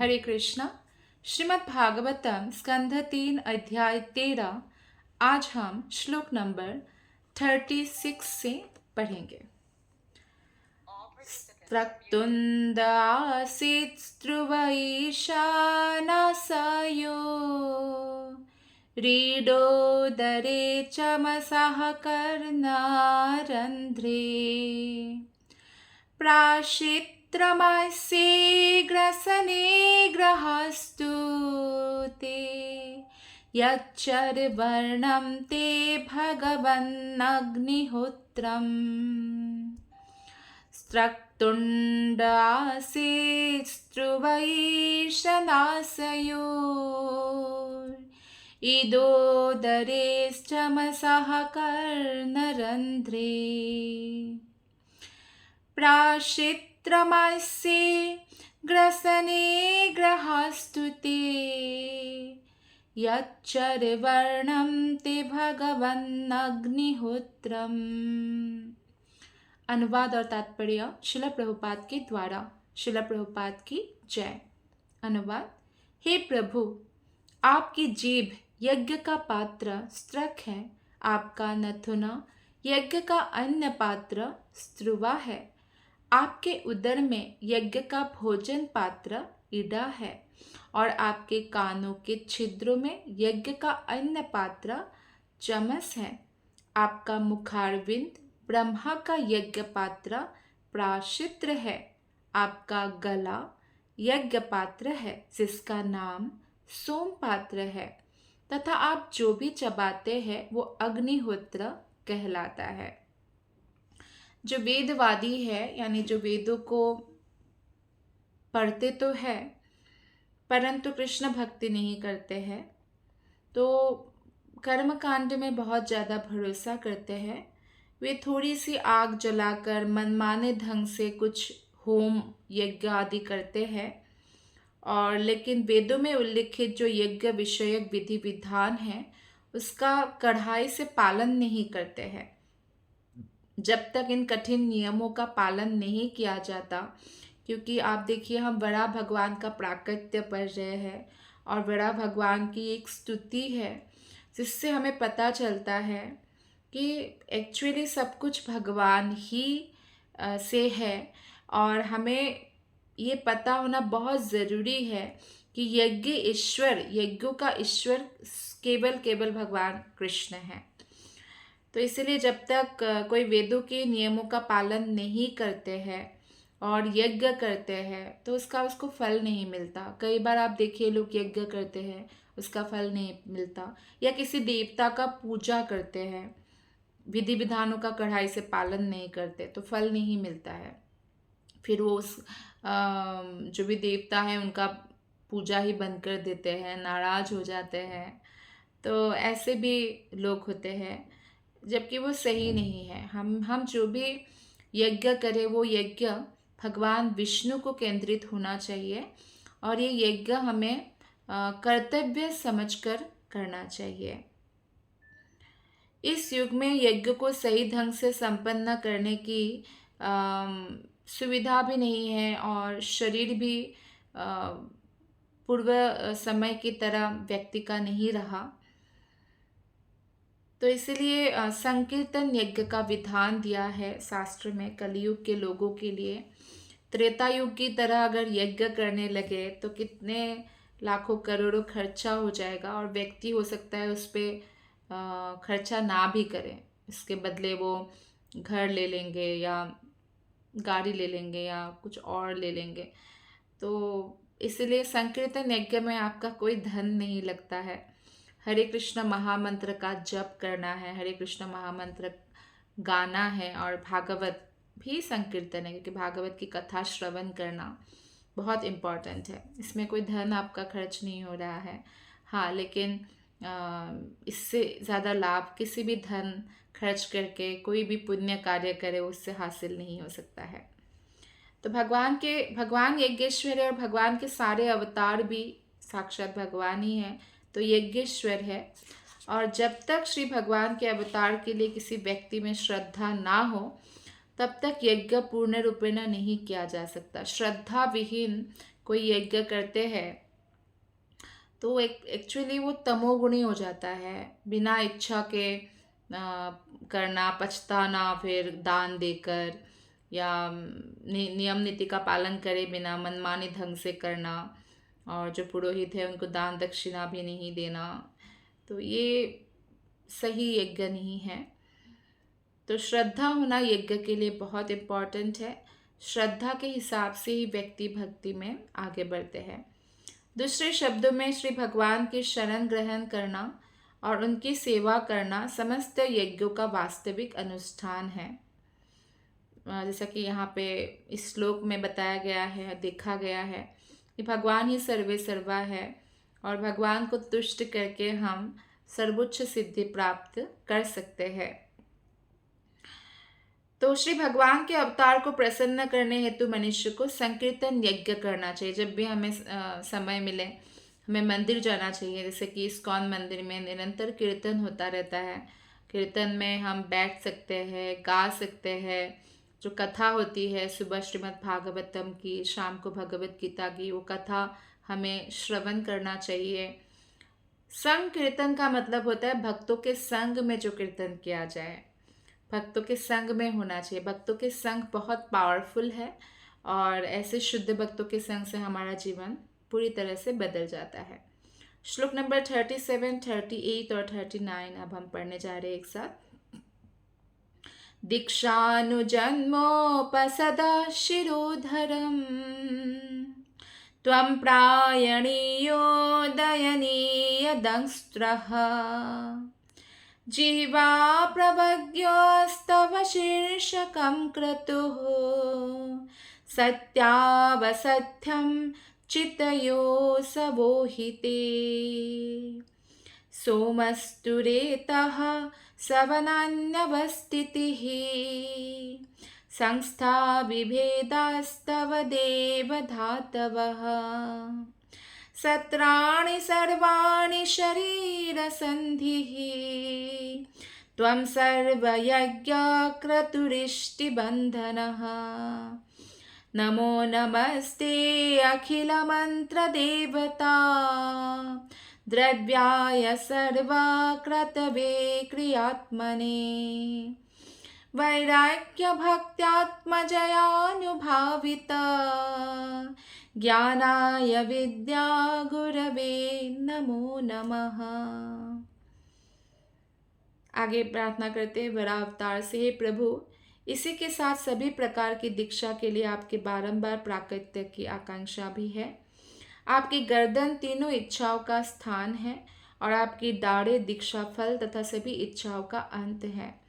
हरे कृष्णा। श्रीमद् भागवतम स्कंध 3 अध्याय 13। आज हम श्लोक नंबर 36 से पढ़ेंगे। त्रक्तुंड आसीत् स्त्रुव ईशानासयो रीडोदरे चमसः कर्णारन्ध्रे प्राशित्रमस्य ग्रसने ग्रहस्तु ते यच्चर्वर्णं ते भगवन्नग्निहोत्रम् स्त्रक्तुण्ड आसीत् इदोदरेश्चमसः कर्णरन्ध्रे प्राशित्रमस्य ग्रसने ग्रहस्तु ते यच्चर्वर्णं ते भगवन्नग्निहोत्रम्। अनुवाद और तात्पर्य शिला प्रभुपाद के द्वारा। शिला प्रभुपाद की जय। अनुवाद। हे प्रभु, आपकी जीभ यज्ञ का पात्र स्त्रक है, आपका नथुना यज्ञ का अन्य पात्र स्त्रुवा है, आपके उदर में यज्ञ का भोजन पात्र इडा है और आपके कानों के छिद्रों में यज्ञ का अन्य पात्र चमस है। आपका मुखारविंद ब्रह्मा का यज्ञ पात्र प्राशित्र है, आपका गला यज्ञ पात्र है जिसका नाम सोम पात्र है, तथा आप जो भी चबाते हैं वो अग्निहोत्र कहलाता है। जो वेदवादी है यानी जो वेदों को पढ़ते तो है परंतु कृष्ण भक्ति नहीं करते हैं, तो कर्म कांड में बहुत ज़्यादा भरोसा करते हैं। वे थोड़ी सी आग जलाकर मनमाने ढंग से कुछ होम यज्ञ आदि करते हैं, और लेकिन वेदों में उल्लिखित जो यज्ञ विषयक विधि विधान है उसका कड़ाई से पालन नहीं करते हैं। जब तक इन कठिन नियमों का पालन नहीं किया जाता, क्योंकि आप देखिए हम बड़ा भगवान का प्राकट्य पढ़ रहे हैं और बड़ा भगवान की एक स्तुति है जिससे हमें पता चलता है कि एक्चुअली सब कुछ भगवान ही से है, और हमें ये पता होना बहुत ज़रूरी है कि यज्ञ ईश्वर, यज्ञों का ईश्वर केवल भगवान कृष्ण है। तो इसलिए जब तक कोई वेदों के नियमों का पालन नहीं करते हैं और यज्ञ करते हैं तो उसको फल नहीं मिलता। कई बार आप देखिए लोग यज्ञ करते हैं उसका फल नहीं मिलता, या किसी देवता का पूजा करते हैं, विधि विधानों का कड़ाई से पालन नहीं करते तो फल नहीं मिलता है। फिर वो उस जो भी देवता है उनका पूजा ही बंद कर देते हैं, नाराज हो जाते हैं। तो ऐसे भी लोग होते हैं, जबकि वो सही नहीं है। हम जो भी यज्ञ करें वो यज्ञ भगवान विष्णु को केंद्रित होना चाहिए, और ये यज्ञ हमें कर्तव्य समझकर करना चाहिए। इस युग में यज्ञ को सही ढंग से संपन्न करने की सुविधा भी नहीं है, और शरीर भी पूर्व समय की तरह व्यक्ति का नहीं रहा। तो इसलिए संकीर्तन यज्ञ का विधान दिया है शास्त्र में कलयुग के लोगों के लिए। त्रेता युग की तरह अगर यज्ञ करने लगे तो कितने लाखों करोड़ों खर्चा हो जाएगा, और व्यक्ति हो सकता है उस पर खर्चा ना भी करें, इसके बदले वो घर ले लेंगे या गाड़ी ले लेंगे या कुछ और ले लेंगे। तो इसलिए संकीर्तन यज्ञ में आपका कोई धन नहीं लगता है। हरे कृष्ण महामंत्र का जप करना है, हरे कृष्ण महामंत्र गाना है, और भागवत भी संकीर्तन है क्योंकि भागवत की कथा श्रवण करना बहुत इम्पॉर्टेंट है। इसमें कोई धन आपका खर्च नहीं हो रहा है। हाँ, लेकिन इससे ज़्यादा लाभ किसी भी धन खर्च करके कोई भी पुण्य कार्य करे उससे हासिल नहीं हो सकता है। तो भगवान यज्ञेश्वर है, और भगवान के सारे अवतार भी साक्षात भगवान ही हैं, तो यज्ञेश्वर है। और जब तक श्री भगवान के अवतार के लिए किसी व्यक्ति में श्रद्धा ना हो तब तक यज्ञ पूर्ण रूपेण नहीं किया जा सकता। श्रद्धा विहीन कोई यज्ञ करते हैं तो एक्चुअली वो तमोगुणी हो जाता है। बिना इच्छा के करना, पछताना, फिर दान देकर या नियम नीति का पालन करे बिना मनमानी ढंग से करना, और जो पुरोहित है उनको दान दक्षिणा भी नहीं देना, तो ये सही यज्ञ नहीं है। तो श्रद्धा होना यज्ञ के लिए बहुत इम्पॉर्टेंट है। श्रद्धा के हिसाब से ही व्यक्ति भक्ति में आगे बढ़ते हैं। दूसरे शब्दों में श्री भगवान की शरण ग्रहण करना और उनकी सेवा करना समस्त यज्ञों का वास्तविक अनुष्ठान है। जैसा कि यहाँ पे इस श्लोक में बताया गया है, देखा गया है कि भगवान ही सर्वे सर्वा है और भगवान को तुष्ट करके हम सर्वोच्च सिद्धि प्राप्त कर सकते हैं। तो श्री भगवान के अवतार को प्रसन्न करने हेतु मनुष्य को संकीर्तन यज्ञ करना चाहिए। जब भी हमें समय मिले हमें मंदिर जाना चाहिए। जैसे कि इस्कॉन मंदिर में निरंतर कीर्तन होता रहता है। कीर्तन में हम बैठ सकते हैं, गा सकते हैं। जो कथा होती है सुबह श्रीमद् भागवतम की, शाम को भगवत गीता की, वो कथा हमें श्रवण करना चाहिए। संग कीर्तन का मतलब होता है भक्तों के संग में जो कीर्तन किया जाए, भक्तों के संग में होना चाहिए। भक्तों के संग बहुत पावरफुल है और ऐसे शुद्ध भक्तों के संग से हमारा जीवन पूरी तरह से बदल जाता है। श्लोक नंबर 37, 38 और 39 अब हम पढ़ने जा रहे हैं एक साथ। दीक्षानुजन्मोपसदा शिरोधरम् त्वं प्रायणीयो दयनीयदंष्ट्रः जीवा प्रवज्ञोस्तव शीर्षकं क्रतुः सत्यावसत्यं चितयो सवोहिते सोमस्तुरेतः सवनान्यवस्थितिः संस्था विभेदास्तव देवधातवः सत्राणि सर्वाणि शरीरसन्धिः त्वं सर्वयज्ञक्रतुरिष्टिबन्धनः नमो नमस्ते अखिलमन्त्रदेवता द्रव्याय सर्वक्रतवे क्रियात्मने वैराग्यभक्त्यात्मजयानुभाविता ज्ञानाय विद्या गुरवे नमो नमः। आगे प्रार्थना करते हैं बड़ा अवतार से, हे प्रभु, इसी के साथ सभी प्रकार की दीक्षा के लिए आपके बारंबार प्राकट्य की आकांक्षा भी है। आपकी गर्दन तीनों इच्छाओं का स्थान है और आपकी दाढ़ें दीक्षा फल तथा सभी इच्छाओं का अंत है।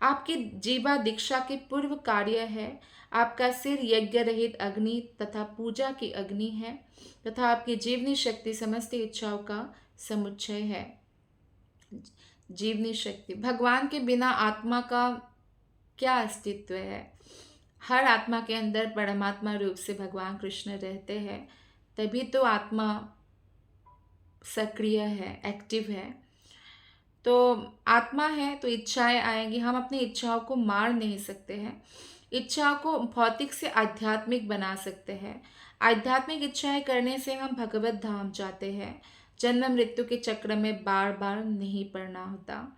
आपकी जीवा दीक्षा के पूर्व कार्य है। आपका सिर यज्ञ रहित अग्नि तथा पूजा की अग्नि है तथा आपकी जीवनी शक्ति समस्त इच्छाओं का समुच्चय है। जीवनी शक्ति, भगवान के बिना आत्मा का क्या अस्तित्व है? हर आत्मा के अंदर परमात्मा रूप से भगवान कृष्ण रहते हैं, तभी तो आत्मा सक्रिय है, एक्टिव है। तो आत्मा है तो इच्छाएं आएंगी। हम अपनी इच्छाओं को मार नहीं सकते हैं। इच्छाओं को भौतिक से आध्यात्मिक बना सकते हैं। आध्यात्मिक इच्छाएं करने से हम भगवत धाम जाते हैं। जन्म मृत्यु के चक्र में बार बार नहीं पड़ना होता।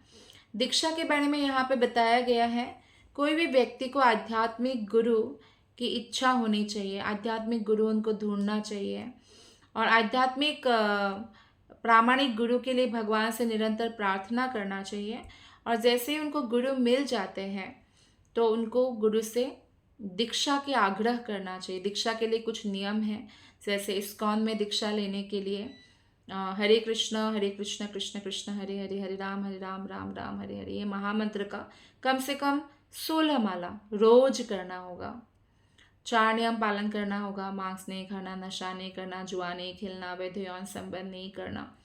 दीक्षा के बारे में यहाँ पे बताया गया है, कोई भी व्यक्ति को आध्यात्मिक गुरु की इच्छा होनी चाहिए। आध्यात्मिक गुरु उनको ढूंढना चाहिए और आध्यात्मिक प्रामाणिक गुरु के लिए भगवान से निरंतर प्रार्थना करना चाहिए। और जैसे ही उनको गुरु मिल जाते हैं तो उनको गुरु से दीक्षा के आग्रह करना चाहिए। दीक्षा के लिए कुछ नियम हैं, जैसे इस्कॉन में दीक्षा लेने के लिए हरे कृष्ण कृष्ण कृष्ण हरे हरे, हरे राम राम राम हरे हरे, ये महामंत्र का कम से कम 16 माला रोज करना होगा। 4 नियम पालन करना होगा, मांस नहीं खाना, नशा नहीं करना, जुआ नहीं खेलना, अवैध यौन संबंध नहीं करना,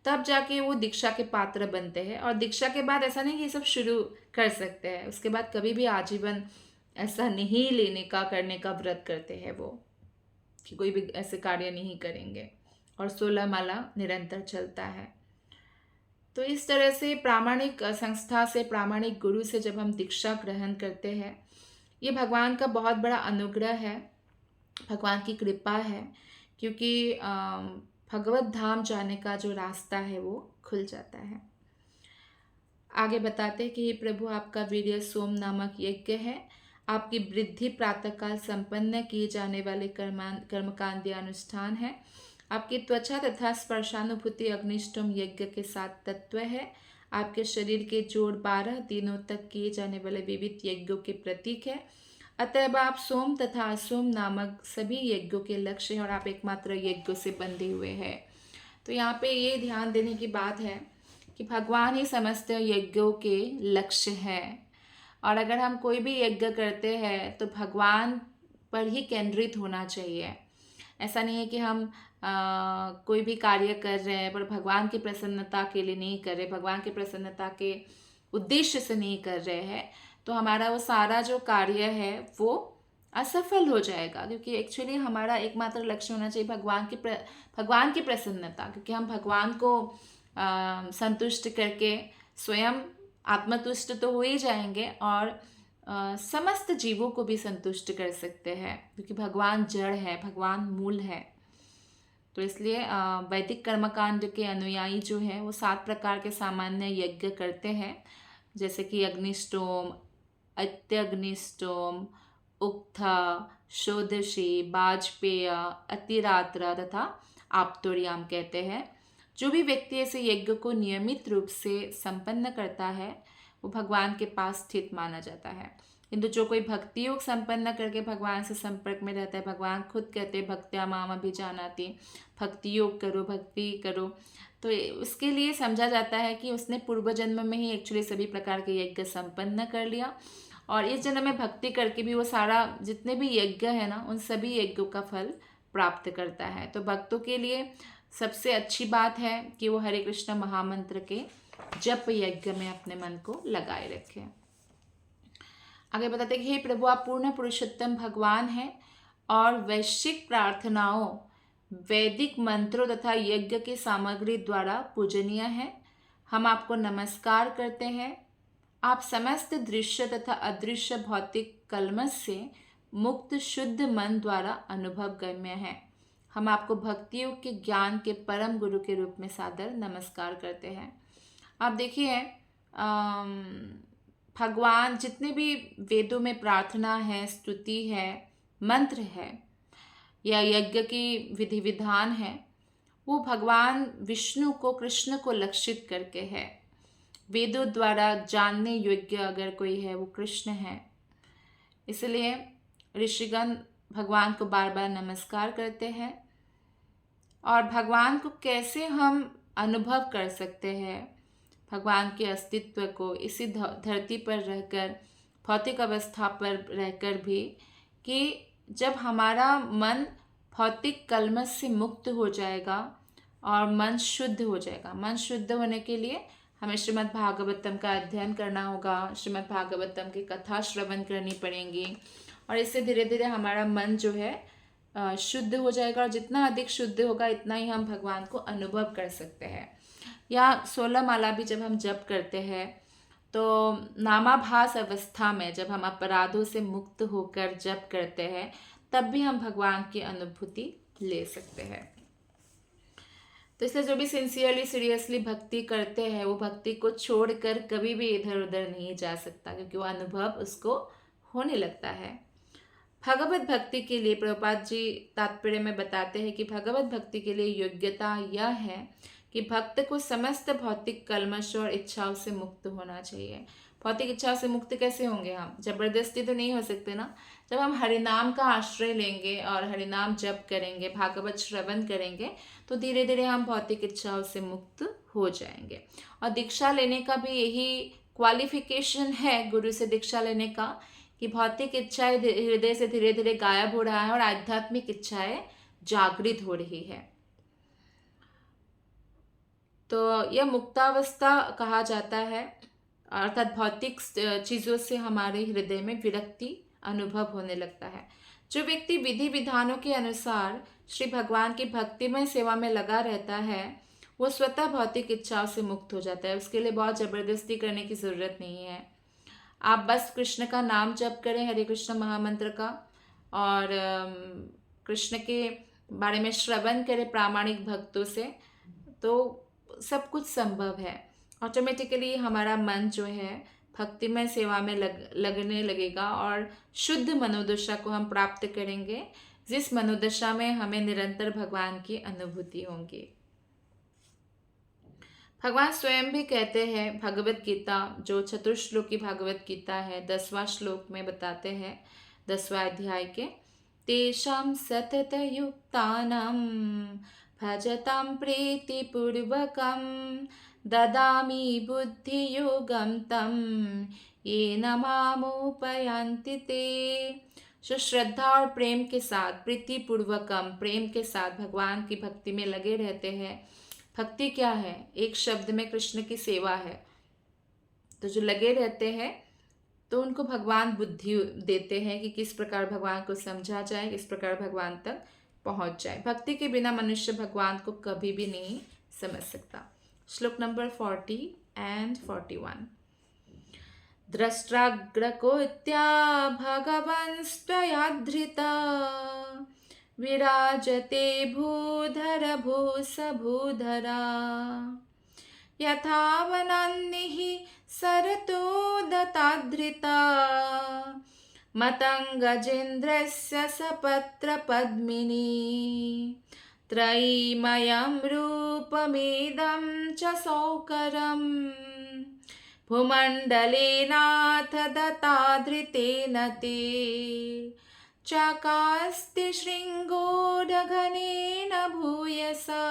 तब जाके वो दीक्षा के पात्र बनते हैं। और दीक्षा के बाद ऐसा नहीं कि ये सब शुरू कर सकते हैं, उसके बाद कभी भी आजीवन ऐसा नहीं लेने का, करने का व्रत करते हैं वो, कि कोई भी ऐसे कार्य नहीं करेंगे। और 16 माला निरंतर चलता है। तो इस तरह से प्रामाणिक संस्था से, प्रामाणिक गुरु से जब हम दीक्षा ग्रहण करते हैं, ये भगवान का बहुत बड़ा अनुग्रह है, भगवान की कृपा है क्योंकि भगवत धाम जाने का जो रास्ता है वो खुल जाता है। आगे बताते हैं कि हे प्रभु, आपका वीर्य सोम नामक यज्ञ है। आपकी वृद्धि प्रातःकाल संपन्न किए जाने वाले कर्मकांडीय अनुष्ठान है। आपकी त्वचा तथा स्पर्शानुभूति अग्निष्टोम यज्ञ के साथ तत्व है। आपके शरीर के जोड़ 12 दिनों तक किए जाने वाले विविध यज्ञों के प्रतीक है। अतएव आप सोम तथा असोम नामक सभी यज्ञों के लक्ष्य हैं और आप एकमात्र यज्ञों से बंधे हुए हैं। तो यहाँ पे ये ध्यान देने की बात है कि भगवान ही समस्त यज्ञों के लक्ष्य है। और अगर हम कोई भी यज्ञ करते हैं तो भगवान पर ही केंद्रित होना चाहिए। ऐसा नहीं है कि हम कोई भी कार्य कर रहे हैं पर भगवान की प्रसन्नता के लिए नहीं कर रहे, भगवान की प्रसन्नता के उद्देश्य से नहीं कर रहे हैं, तो हमारा वो सारा जो कार्य है वो असफल हो जाएगा। क्योंकि एक्चुअली हमारा एकमात्र लक्ष्य होना चाहिए भगवान की प्रसन्नता, क्योंकि हम भगवान को संतुष्ट करके स्वयं आत्मतुष्ट तो हो ही जाएंगे और समस्त जीवों को भी संतुष्ट कर सकते हैं, क्योंकि भगवान जड़ है, भगवान मूल है। तो इसलिए वैदिक कर्मकांड के अनुयायी जो है वो 7 प्रकार के सामान्य यज्ञ करते हैं, जैसे कि अग्निष्टोम, अत्यग्निष्टोम, उक्था, षोडशी, वाजपेय, अतिरात्र तथा आप्तोर्याम कहते हैं। जो भी व्यक्ति ऐसे यज्ञ को नियमित रूप से संपन्न करता है वो भगवान के पास स्थित माना जाता है। किंतु जो कोई भक्ति योग संपन्न करके भगवान से संपर्क में रहता है, भगवान खुद कहते हैं भक्त्या माम अभिजानाति, भक्ति योग करो, भक्ति करो, तो उसके लिए समझा जाता है कि उसने पूर्व जन्म में ही एक्चुअली सभी प्रकार के यज्ञ संपन्न कर लिया और इस जन्म में भक्ति करके भी वो सारा जितने भी यज्ञ है ना उन सभी यज्ञों का फल प्राप्त करता है। तो भक्तों के लिए सबसे अच्छी बात है कि वो हरे कृष्ण महामंत्र के जप यज्ञ में अपने मन को लगाए रखें। आगे बताते हैं कि हे प्रभु, आप पूर्ण पुरुषोत्तम भगवान हैं और वैश्विक प्रार्थनाओं, वैदिक मंत्रों तथा यज्ञ की सामग्री द्वारा पूजनीय हैं। हम आपको नमस्कार करते हैं। आप समस्त दृश्य तथा अदृश्य भौतिक कल्मश से मुक्त शुद्ध मन द्वारा अनुभव गम्य हैं। हम आपको भक्ति योग के ज्ञान के परम गुरु के रूप में सादर नमस्कार करते हैं। आप देखिए भगवान जितने भी वेदों में प्रार्थना है, स्तुति है, मंत्र है या यज्ञ की विधि विधान है, वो भगवान विष्णु को, कृष्ण को लक्षित करके है। वेदों द्वारा जानने योग्य अगर कोई है वो कृष्ण है। इसलिए ऋषिगण भगवान को बार बार नमस्कार करते हैं। और भगवान को कैसे हम अनुभव कर सकते हैं, भगवान के अस्तित्व को इसी धरती पर रहकर, भौतिक अवस्था पर रहकर भी, कि जब हमारा मन भौतिक कल्मश से मुक्त हो जाएगा और मन शुद्ध हो जाएगा। मन शुद्ध होने के लिए हमें श्रीमद् भागवतम का अध्ययन करना होगा, श्रीमद् भागवतम की कथा श्रवण करनी पड़ेगी और इससे धीरे धीरे हमारा मन जो है शुद्ध हो जाएगा और जितना अधिक शुद्ध होगा इतना ही हम भगवान को अनुभव कर सकते हैं। या 16 माला भी जब हम जप करते हैं तो नामाभास अवस्था में जब हम अपराधों से मुक्त होकर जप करते हैं तब भी हम भगवान की अनुभूति ले सकते हैं। तो इसलिए जो भी सिंसियरली सीरियसली भक्ति करते हैं वो भक्ति को छोड़कर कभी भी इधर उधर नहीं जा सकता, क्योंकि वो अनुभव उसको होने लगता है। भगवत भक्ति के लिए प्रभुपाद जी तात्पर्य में बताते हैं कि भगवत भक्ति के लिए योग्यता यह है कि भक्त को समस्त भौतिक कल्मश और इच्छाओं से मुक्त होना चाहिए। भौतिक इच्छाओं से मुक्त कैसे होंगे हम? जबरदस्ती तो नहीं हो सकते ना। जब हम हरिनाम का आश्रय लेंगे और हरिनाम जप करेंगे, भागवत श्रवण करेंगे, तो धीरे धीरे हम भौतिक इच्छाओं से मुक्त हो जाएंगे। और दीक्षा लेने का भी यही क्वालिफिकेशन है गुरु से दीक्षा लेने का, कि भौतिक इच्छाएं हृदय से धीरे धीरे गायब हो रहा है और आध्यात्मिक इच्छाएं जागृत हो रही है। तो यह मुक्तावस्था कहा जाता है, अर्थात भौतिक चीज़ों से हमारे हृदय में विरक्ति अनुभव होने लगता है। जो व्यक्ति विधि विधानों के अनुसार श्री भगवान की भक्तिमय सेवा में लगा रहता है वो स्वतः भौतिक इच्छाओं से मुक्त हो जाता है। उसके लिए बहुत ज़बरदस्ती करने की ज़रूरत नहीं है। आप बस कृष्ण का नाम जप करें, हरे कृष्ण महामंत्र का, और कृष्ण के बारे में श्रवण करें प्रामाणिक भक्तों से, तो सब कुछ संभव है। ऑटोमेटिकली हमारा मन जो है भक्तिमय सेवा में लगने लगेगा और शुद्ध मनोदशा को हम प्राप्त करेंगे, जिस मनोदशा में हमें निरंतर भगवान की अनुभूति होंगी। भगवान स्वयं भी कहते हैं, भगवत गीता जो चतुर्श्लोकी भगवत गीता है 10वां श्लोक में बताते हैं, 10वां अध्याय के, तेषां सततयुक्तानां भजतां प्रीतिपूर्वकं ददामि बुद्धियोगं तं येन मामुपयान्ति ते। जो श्रद्धा और प्रेम के साथ, प्रीतिपूर्वकम प्रेम के साथ भगवान की भक्ति में लगे रहते हैं। भक्ति क्या है? एक शब्द में कृष्ण की सेवा है। तो जो लगे रहते हैं तो उनको भगवान बुद्धि देते हैं कि किस प्रकार भगवान को समझा जाए, किस प्रकार भगवान तक पहुंच जाए। भक्ति के बिना मनुष्य भगवान को कभी भी नहीं समझ सकता। श्लोक नंबर 40 and 41। द्रष्ट्राग्रकोत्या भगवंस्त्वयाधृता विराजते भूधर भूसभूधरा यथा वनान्निः सरतोदताधृता मतङ्गजेन्द्रस्य सपत्रपद्मिनी त्रयीमयं रूपमिदं च सौकरम् भूमण्डलेनाथ दत्ताधृतेन ते चाकास्ति शृङ्गोरघनेन भूयसा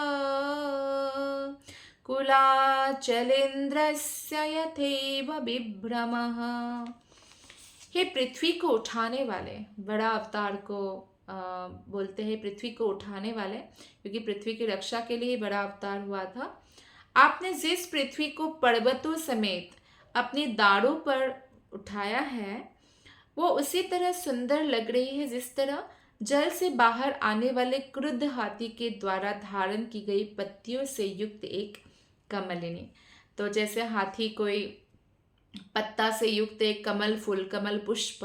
कुलाचलेन्द्रस्य यथैव विभ्रमः। हे पृथ्वी को उठाने वाले, बड़ा अवतार को बोलते हैं पृथ्वी को उठाने वाले, क्योंकि पृथ्वी की रक्षा के लिए बड़ा अवतार हुआ था। आपने जिस पृथ्वी को पर्वतों समेत अपनी दाढ़ों पर उठाया है, वो उसी तरह सुंदर लग रही है जिस तरह जल से बाहर आने वाले क्रुद्ध हाथी के द्वारा धारण की गई पत्तियों से युक्त एक कमलिनी। तो जैसे हाथी कोई पत्ता से युक्त एक कमल फूल, कमल पुष्प,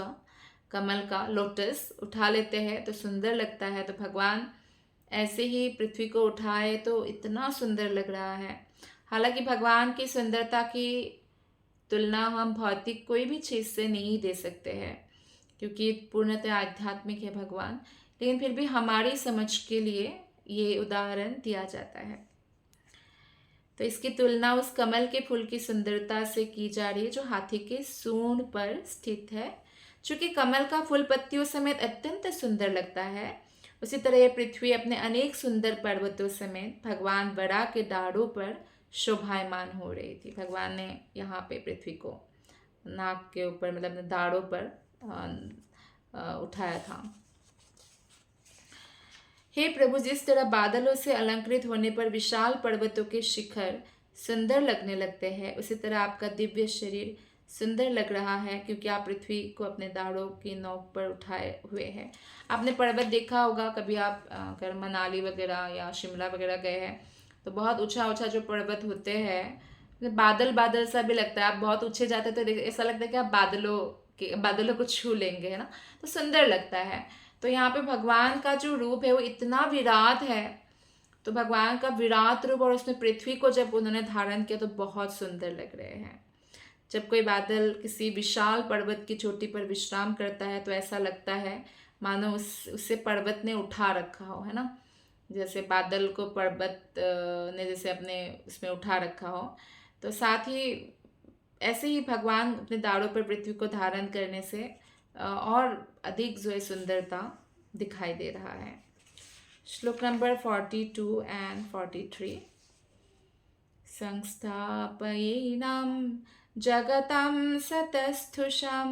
कमल का लोटस उठा लेते हैं तो सुंदर लगता है। तो भगवान ऐसे ही पृथ्वी को उठाए तो इतना सुंदर लग रहा है। हालांकि भगवान की सुंदरता की तुलना हम भौतिक कोई भी चीज़ से नहीं दे सकते हैं, क्योंकि पूर्णतः आध्यात्मिक है भगवान, लेकिन फिर भी हमारी समझ के लिए ये उदाहरण दिया जाता है। तो इसकी तुलना उस कमल के फूल की सुंदरता से की जा रही है जो हाथी के सूंड पर स्थित है। चूँकि कमल का फूल पत्तियों समेत अत्यंत सुंदर लगता है, उसी तरह यह पृथ्वी अपने अनेक सुंदर पर्वतों समेत भगवान बड़ा के डाढ़ों पर शोभायमान हो रही थी। भगवान ने यहाँ पे पृथ्वी को नाक के ऊपर, मतलब दाढ़ों पर उठाया था। हे प्रभु, जिस तरह बादलों से अलंकृत होने पर विशाल पर्वतों के शिखर सुंदर लगने लगते हैं, उसी तरह आपका दिव्य शरीर सुंदर लग रहा है, क्योंकि आप पृथ्वी को अपने दाढ़ों की नोक पर उठाए हुए हैं। आपने पर्वत देखा होगा, कभी आप अगर मनाली वगैरह या शिमला वगैरह गए हैं तो बहुत ऊंचा ऊंचा जो पर्वत होते हैं, बादल बादल सा भी लगता है। आप बहुत ऊंचे जाते तो ऐसा लगता है कि आप बादलों को छू लेंगे, है ना, तो सुंदर लगता है। तो यहाँ पे भगवान का जो रूप है वो इतना विराट है। तो भगवान का विराट रूप और उसमें पृथ्वी को जब उन्होंने धारण किया तो बहुत सुंदर लग रहे हैं। जब कोई बादल किसी विशाल पर्वत की चोटी पर विश्राम करता है तो ऐसा लगता है मानो उससे पर्वत ने उठा रखा हो, है ना, जैसे बादल को पर्वत ने जैसे अपने उसमें उठा रखा हो। तो साथ ही ऐसे ही भगवान अपने दाढ़ों पर पृथ्वी को धारण करने से और अधिक जो है सुंदरता दिखाई दे रहा है। श्लोक नंबर 42 and 43। संस्थापयेनां जगतं सतस्थुषं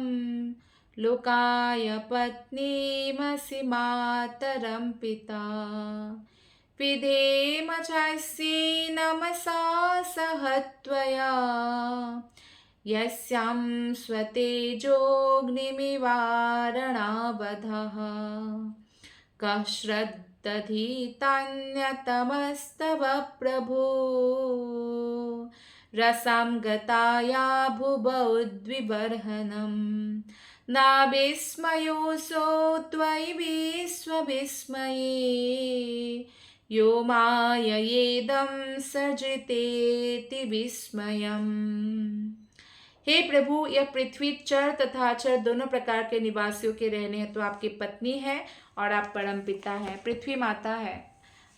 लोकाय पत्नीमसि मातरं पिता विधेम चास्यै नमसा सह त्वया यस्यां स्वतेजोऽग्निमिवारणावधः कः श्रद्धधीतान्यतमस्तव प्रभो रसां गताया भुवौ द्विबर्हणं न विस्मयोऽसौ त्वयि विश्वविस्मये यो माययेदं सृजतेति विस्मयम्। हे प्रभु, यह पृथ्वी चर तथा अचर दोनों प्रकार के निवासियों के रहने हैं, तो आपकी पत्नी है और आप परम पिता है। पृथ्वी माता है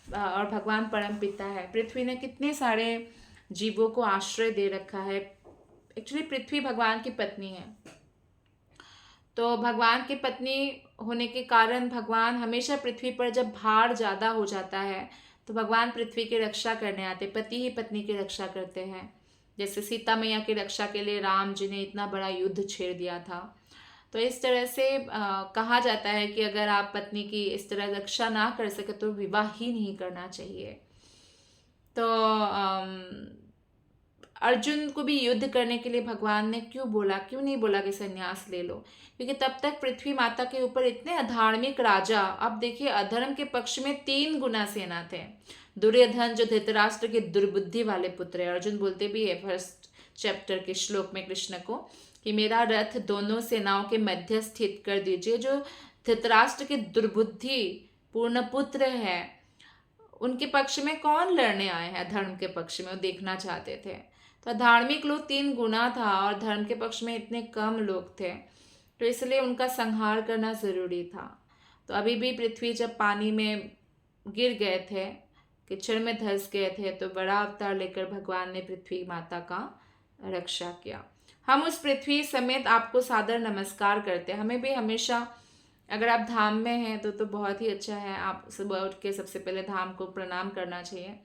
और भगवान परम पिता है। पृथ्वी ने कितने सारे जीवों को आश्रय दे रखा है। एक्चुअली पृथ्वी भगवान की पत्नी है। तो भगवान की पत्नी होने के कारण भगवान हमेशा पृथ्वी पर जब भार ज़्यादा हो जाता है तो भगवान पृथ्वी की रक्षा करने आते। पति ही पत्नी की रक्षा करते हैं। जैसे सीता मैया की रक्षा के लिए राम जी ने इतना बड़ा युद्ध छेड़ दिया था। तो इस तरह से कहा जाता है कि अगर आप पत्नी की इस तरह रक्षा ना कर सके तो विवाह ही नहीं करना चाहिए। तो अर्जुन को भी युद्ध करने के लिए भगवान ने क्यों नहीं बोला कि संन्यास ले लो? क्योंकि तब तक पृथ्वी माता के ऊपर इतने अधार्मिक राजा, अब देखिए अधर्म के पक्ष में 3 गुना सेना थे। दुर्योधन जो धृतराष्ट्र के दुर्बुद्धि वाले पुत्र है। अर्जुन बोलते भी है फर्स्ट चैप्टर के श्लोक में कृष्ण को कि मेरा रथ दोनों सेनाओं के मध्य स्थित कर दीजिए। जो धृतराष्ट्र के दुर्बुद्धि पूर्ण पुत्र है, उनके पक्ष में कौन लड़ने आए हैं? धर्म के पक्ष में वो देखना चाहते थे। तो धार्मिक लोग 3 गुना था और धर्म के पक्ष में इतने कम लोग थे, तो इसलिए उनका संहार करना जरूरी था। तो अभी भी पृथ्वी जब पानी में गिर गए थे, कीचड़ में धंस गए थे, तो बड़ा अवतार लेकर भगवान ने पृथ्वी माता का रक्षा किया। हम उस पृथ्वी समेत आपको सादर नमस्कार करते हैं। हमें भी हमेशा, अगर आप धाम में हैं तो बहुत ही अच्छा है। आप सुबह उठ के सबसे पहले धाम को प्रणाम करना चाहिए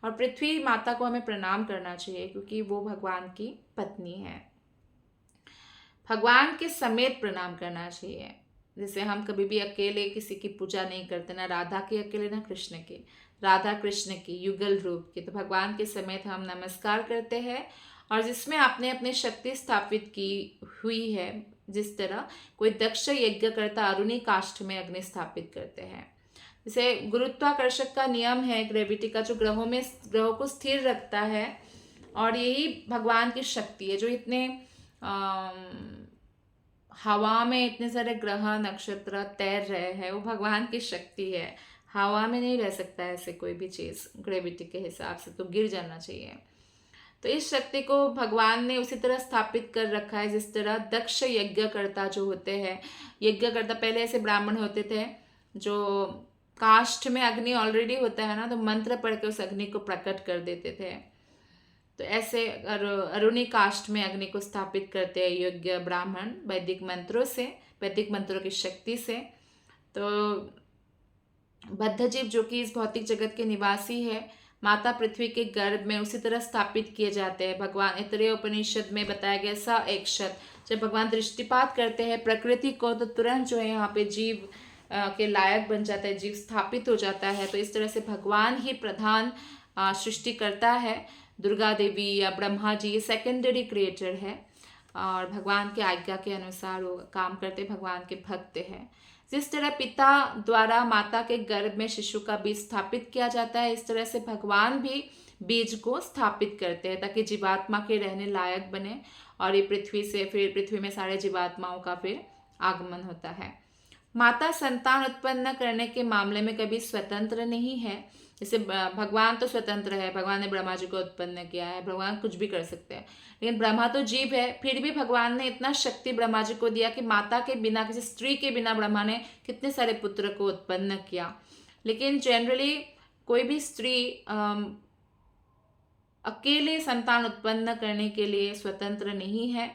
और पृथ्वी माता को हमें प्रणाम करना चाहिए क्योंकि वो भगवान की पत्नी है। भगवान के समेत प्रणाम करना चाहिए। जैसे हम कभी भी अकेले किसी की पूजा नहीं करते, ना राधा की अकेले ना कृष्ण की, राधा कृष्ण की युगल रूप की। तो भगवान के समेत हम नमस्कार करते हैं और जिसमें आपने अपनी शक्ति स्थापित की हुई है, जिस तरह कोई दक्ष यज्ञ करता अरुणी काष्ठ में अग्नि स्थापित करते हैं। जैसे गुरुत्वाकर्षक का नियम है, ग्रेविटी का, जो ग्रहों को स्थिर रखता है, और यही भगवान की शक्ति है। जो इतने हवा में इतने सारे ग्रह नक्षत्र तैर रहे हैं, वो भगवान की शक्ति है। हवा में नहीं रह सकता ऐसे कोई भी चीज़ ग्रेविटी के हिसाब से, तो गिर जाना चाहिए। तो इस शक्ति को भगवान ने उसी तरह स्थापित कर रखा है जिस तरह दक्ष यज्ञकर्ता जो होते हैं, यज्ञकर्ता पहले ऐसे ब्राह्मण होते थे जो काष्ठ में अग्नि ऑलरेडी होता है ना, तो मंत्र पढ़ के उस अग्नि को प्रकट कर देते थे। तो ऐसे अरुणी काष्ठ में अग्नि को स्थापित करते हैं योग्य ब्राह्मण वैदिक मंत्रों से, वैदिक मंत्रों की शक्ति से। तो बद्धजीव जो कि इस भौतिक जगत के निवासी है, माता पृथ्वी के गर्भ में उसी तरह स्थापित किए जाते हैं। भगवान ऐतरेय उपनिषद में बताया गया स एकशत, जब भगवान दृष्टिपात करते हैं प्रकृति को तो तुरंत जो है यहाँ पे जीव के लायक बन जाता है, जीव स्थापित हो जाता है। तो इस तरह से भगवान ही प्रधान सृष्टि करता है। दुर्गा देवी या ब्रह्मा जी ये सेकेंडरी क्रिएटर है और भगवान की आज्ञा के अनुसार वो काम करते, भगवान के भक्त हैं। जिस तरह पिता द्वारा माता के गर्भ में शिशु का बीज स्थापित किया जाता है, इस तरह से भगवान भी बीज को स्थापित करते हैं ताकि जीवात्मा के रहने लायक बने और ये पृथ्वी से फिर पृथ्वी में सारे जीवात्माओं का फिर आगमन होता है। माता संतान उत्पन्न करने के मामले में कभी स्वतंत्र नहीं है। जैसे भगवान तो स्वतंत्र है, भगवान ने ब्रह्मा जी को उत्पन्न किया है, भगवान कुछ भी कर सकते हैं, लेकिन ब्रह्मा तो जीव है। फिर भी भगवान ने इतना शक्ति ब्रह्मा जी को दिया कि माता के बिना, किसी स्त्री के बिना ब्रह्मा ने कितने सारे पुत्र को उत्पन्न किया। लेकिन जनरली कोई भी स्त्री अकेले संतान उत्पन्न करने के लिए स्वतंत्र नहीं है।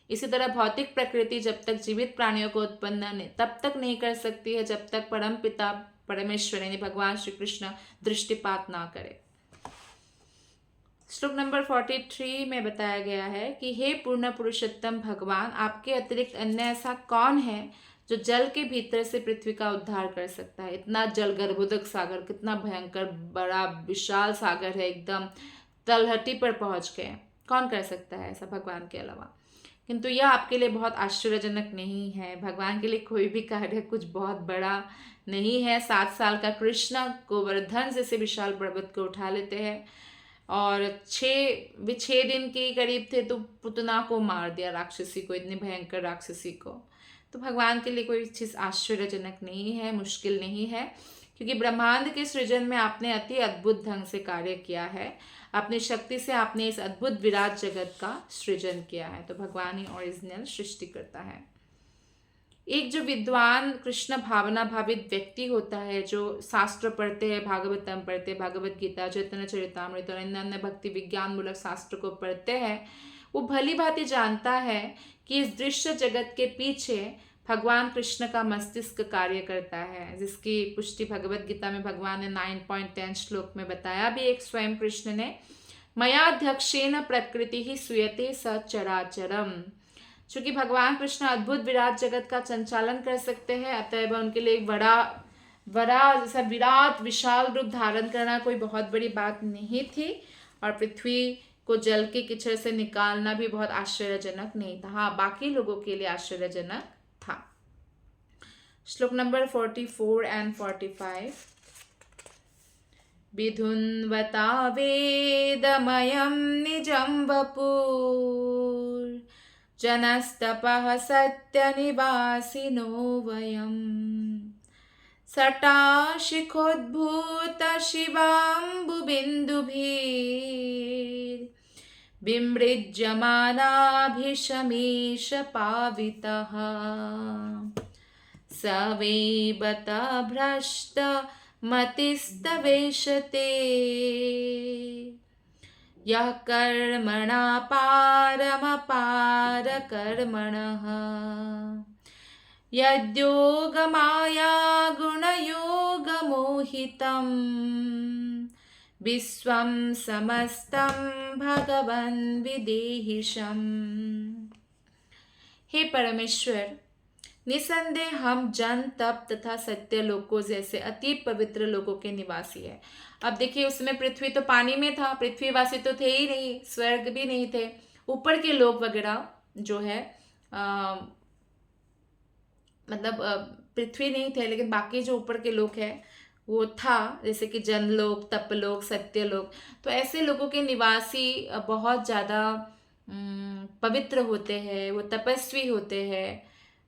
इसी तरह भौतिक प्रकृति जब तक जीवित प्राणियों को उत्पन्न तब तक नहीं कर सकती है जब तक परम पिता परमेश्वर यानी भगवान श्री कृष्ण दृष्टिपात ना करे। श्लोक नंबर 43 में बताया गया है कि हे पूर्ण पुरुषोत्तम भगवान, आपके अतिरिक्त अन्य ऐसा कौन है जो जल के भीतर से पृथ्वी का उद्धार कर सकता है। इतना जल, गर्भोदक सागर कितना भयंकर बड़ा विशाल सागर है, एकदम तलहटी पर पहुंच गए, कौन कर सकता है ऐसा भगवान के अलावा। किंतु यह आपके लिए बहुत आश्चर्यजनक नहीं है। भगवान के लिए कोई भी कार्य कुछ बहुत बड़ा नहीं है। 7 साल का कृष्ण गोवर्धन जैसे विशाल पर्वत को उठा लेते हैं और 6 दिन के करीब थे तो पुतना को मार दिया, राक्षसी को, इतनी भयंकर राक्षसी को। तो भगवान के लिए कोई चीज़ आश्चर्यजनक नहीं है, मुश्किल नहीं है, क्योंकि ब्रह्मांड के सृजन में आपने अति अद्भुत ढंग से कार्य किया है। अपनी शक्ति से आपने इस अद्भुत विराट जगत का सृजन किया है। तो भगवान ही ओरिजिनल सृष्टि करता है। एक जो विद्वान कृष्ण भावना भावित व्यक्ति होता है, जो शास्त्र पढ़ते हैं, भागवतम पढ़ते हैं, भगवत गीता, चैतन्य चरितामृत और अन्य भक्ति विज्ञान मूलक शास्त्र को पढ़ते हैं, वो भली भांति जानता है कि इस दृश्य जगत के पीछे भगवान कृष्ण का मस्तिष्क कार्य करता है, जिसकी पुष्टि भगवत गीता में भगवान ने 9.10 श्लोक में बताया भी। एक स्वयं कृष्ण ने मयाध्यक्षेण प्रकृति ही सुयते सचराचरम। चूंकि भगवान कृष्ण अद्भुत विराट जगत का संचालन कर सकते हैं, अतएव उनके लिए एक बड़ा जैसा विराट विशाल रूप धारण करना कोई बहुत बड़ी बात नहीं थी, और पृथ्वी को जल के कीचड़ से निकालना भी बहुत आश्चर्यजनक नहीं था। हाँ, बाकी लोगों के लिए आश्चर्यजनक था। श्लोक नंबर 44 एंड 45। विधुन्वता वेदमयं निजं वपुर् जनस्तपः सत्यनिवासिनो वयम् सटाशिखोद्भूत शिवाम्बुबिन्दुभिर्विमृज्यमानाभिशमीश पावितः स वै बत भ्रष्ट मतिस्तवेशते यः कर्मणा पारमपार कर्मणः यद्योगमाया गुणयोगमोहितं विश्वं समस्तं भगवन् विदेहिशम्। हे परमेश्वर, निसंदेह हम जन तप तथा सत्य लोकों जैसे अति पवित्र लोगों के निवासी है। अब देखिए, उसमें पृथ्वी तो पानी में था, पृथ्वीवासी तो थे ही नहीं, स्वर्ग भी नहीं थे, ऊपर के लोग वगैरह जो है पृथ्वी नहीं थे, लेकिन बाकी जो ऊपर के लोग हैं वो था, जैसे कि जनलोक, तपलोक, सत्यलोक। तो ऐसे लोगों के निवासी बहुत ज़्यादा पवित्र होते हैं, वो तपस्वी होते हैं,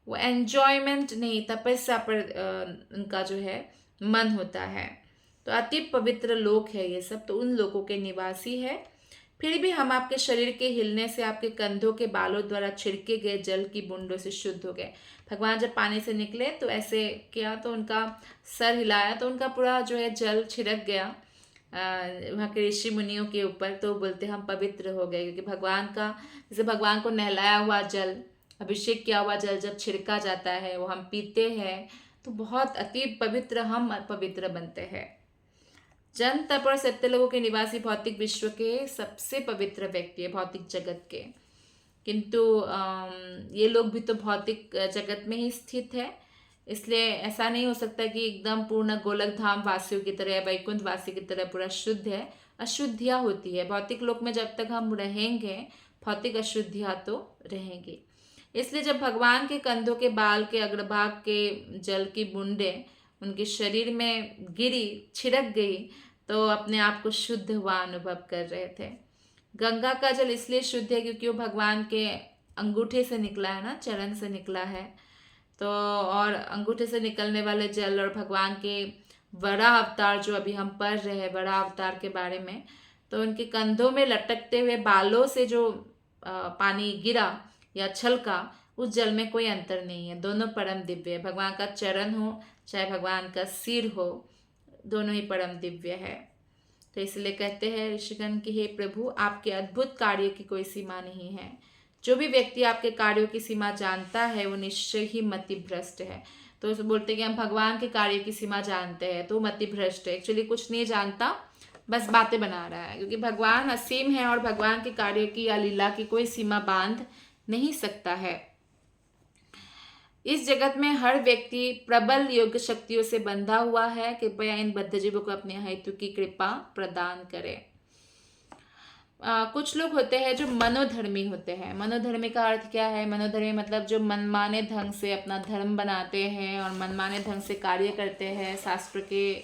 वो एन्जॉयमेंट नहीं, तपस्या पर उनका जो है मन होता है। तो अति पवित्र लोक है ये सब, तो उन लोगों के निवासी है। फिर भी हम आपके शरीर के हिलने से, आपके कंधों के बालों द्वारा छिड़के गए जल की बूंदों से शुद्ध हो गए। भगवान जब पानी से निकले तो ऐसे किया, तो उनका सर हिलाया तो उनका पूरा जो है जल छिड़क गया वहाँ के ऋषि मुनियों के ऊपर। तो बोलते हम पवित्र हो गए, क्योंकि भगवान का, जैसे भगवान को नहलाया हुआ जल, अभिषेक किया हुआ जल जब छिड़का जाता है, वो हम पीते हैं, तो बहुत अति पवित्र हम पवित्र बनते हैं। जन तप और सत्य लोगों के निवासी भौतिक विश्व के सबसे पवित्र व्यक्ति है, भौतिक जगत के। किंतु ये लोग भी तो भौतिक जगत में ही स्थित है, इसलिए ऐसा नहीं हो सकता कि एकदम पूर्ण गोलक धाम वासियों की तरह, वैकुंठ वासी की तरह पूरा शुद्ध है। अशुद्धियाँ होती है भौतिक लोक में, जब तक हम रहेंगे भौतिक अशुद्धियाँ तो रहेंगी। इसलिए जब भगवान के कंधों के बाल के अग्रभाग के जल की बूंदें उनके शरीर में गिरी, छिड़क गई, तो अपने आप को शुद्ध हुआ अनुभव कर रहे थे। गंगा का जल इसलिए शुद्ध है क्योंकि वो भगवान के अंगूठे से निकला है ना, चरण से निकला है। तो और अंगूठे से निकलने वाले जल और भगवान के वराह अवतार जो अभी हम पढ़ रहे हैं, वराह अवतार के बारे में, तो उनके कंधों में लटकते हुए बालों से जो पानी गिरा या छलका, उस जल में कोई अंतर नहीं है, दोनों परम दिव्य है। भगवान का चरण हो चाहे भगवान का सिर हो, दोनों ही परम दिव्य है। तो इसलिए कहते हैं ऋषिगण कि हे प्रभु, आपके अद्भुत कार्य की कोई सीमा नहीं है। जो भी व्यक्ति आपके कार्यों की सीमा जानता है वो निश्चय ही मतिभ्रष्ट है। तो बोलते हैं कि हम भगवान के कार्य की सीमा जानते हैं तो मतिभ्रष्ट है, एक्चुअली कुछ नहीं जानता, बस बातें बना रहा है। क्योंकि भगवान असीम है और भगवान के कार्य की या लीला की कोई सीमा बांध नहीं सकता है। इस जगत में हर व्यक्ति प्रबल योग शक्तियों से बंधा हुआ है। कृपया इन बद्धजीवों को अपने हेतु की कृपा प्रदान करें। कुछ लोग होते हैं जो मनोधर्मी होते हैं। मनोधर्मी का अर्थ क्या है? मनोधर्मी मतलब जो मनमाने ढंग से अपना धर्म बनाते हैं और मनमाने ढंग से कार्य करते हैं, शास्त्र के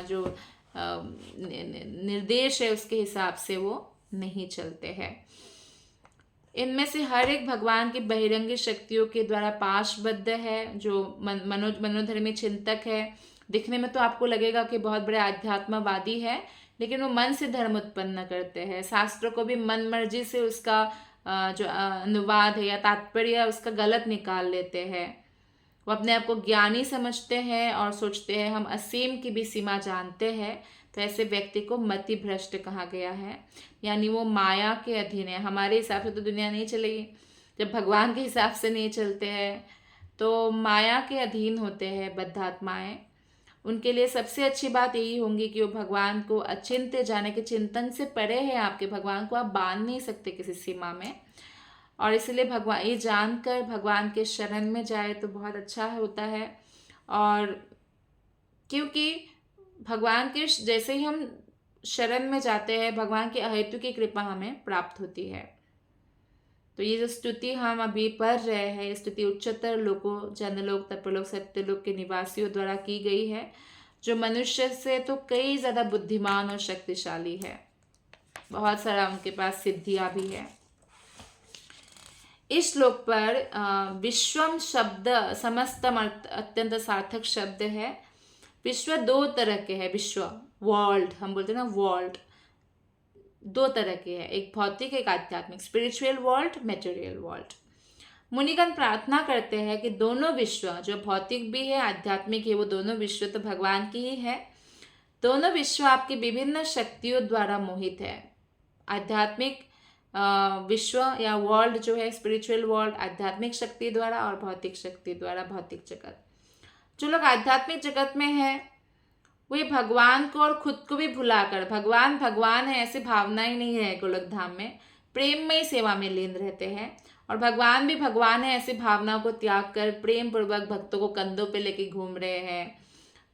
जो निर्देश है उसके हिसाब से वो नहीं चलते हैं। इनमें से हर एक भगवान की बहिरंगी शक्तियों के द्वारा पाशबद्ध है। जो मनोधर्मी चिंतक है, दिखने में तो आपको लगेगा कि बहुत बड़े आध्यात्मवादी है, लेकिन वो मन से धर्म उत्पन्न करते हैं। शास्त्रों को भी मन मर्जी से उसका जो अनुवाद है या तात्पर्य है उसका गलत निकाल लेते हैं। वो अपने आप को ज्ञानी समझते हैं और सोचते हैं हम असीम की भी सीमा जानते हैं। तो ऐसे व्यक्ति को मति भ्रष्ट कहा गया है, यानी वो माया के अधीन है। हमारे हिसाब से तो दुनिया नहीं चलेगी, जब भगवान के हिसाब से नहीं चलते हैं तो माया के अधीन होते हैं बद्धात्माएं। उनके लिए सबसे अच्छी बात यही होंगी कि वो भगवान को अचिंत्य जाने के चिंतन से परे है। आपके भगवान को आप बांध नहीं सकते किसी सीमा में, और इसलिए भगवान ये जानकर भगवान के शरण में जाए तो बहुत अच्छा होता है। और क्योंकि भगवान के जैसे ही हम शरण में जाते हैं, भगवान की अहेतु की कृपा हमें प्राप्त होती है। तो ये जो स्तुति हम अभी पढ़ रहे हैं, ये स्तुति उच्चतर लोकों, जनलोक, तपोलोक, सत्यलोक के निवासियों द्वारा की गई है, जो मनुष्य से तो कई ज़्यादा बुद्धिमान और शक्तिशाली है। बहुत सारा उनके पास सिद्धियाँ भी है। इस श्लोक पर विश्वम शब्द समस्तम अत्यंत सार्थक शब्द है। विश्व दो तरह के है। विश्व वर्ल्ड हम बोलते हैं ना, वर्ल्ड दो तरह के है, एक भौतिक एक आध्यात्मिक, स्पिरिचुअल वर्ल्ड, मेटेरियल वर्ल्ड। मुनिगण प्रार्थना करते हैं कि दोनों विश्व, जो भौतिक भी है आध्यात्मिक है, वो दोनों विश्व तो भगवान की ही है। दोनों विश्व आपकी विभिन्न शक्तियों द्वारा मोहित है। आध्यात्मिक विश्व या वर्ल्ड जो है, स्पिरिचुअल वर्ल्ड, आध्यात्मिक शक्ति द्वारा, और भौतिक शक्ति द्वारा भौतिक जगत। जो लोग आध्यात्मिक जगत में है वे भगवान को और खुद को भी भुलाकर, भगवान भगवान है ऐसी भावना ही नहीं है, गोलक धाम में प्रेम में ही सेवा में लीन रहते हैं। और भगवान भी भगवान है ऐसी भावना को त्याग कर प्रेम पूर्वक भक्तों को कंधों पे लेके घूम रहे हैं।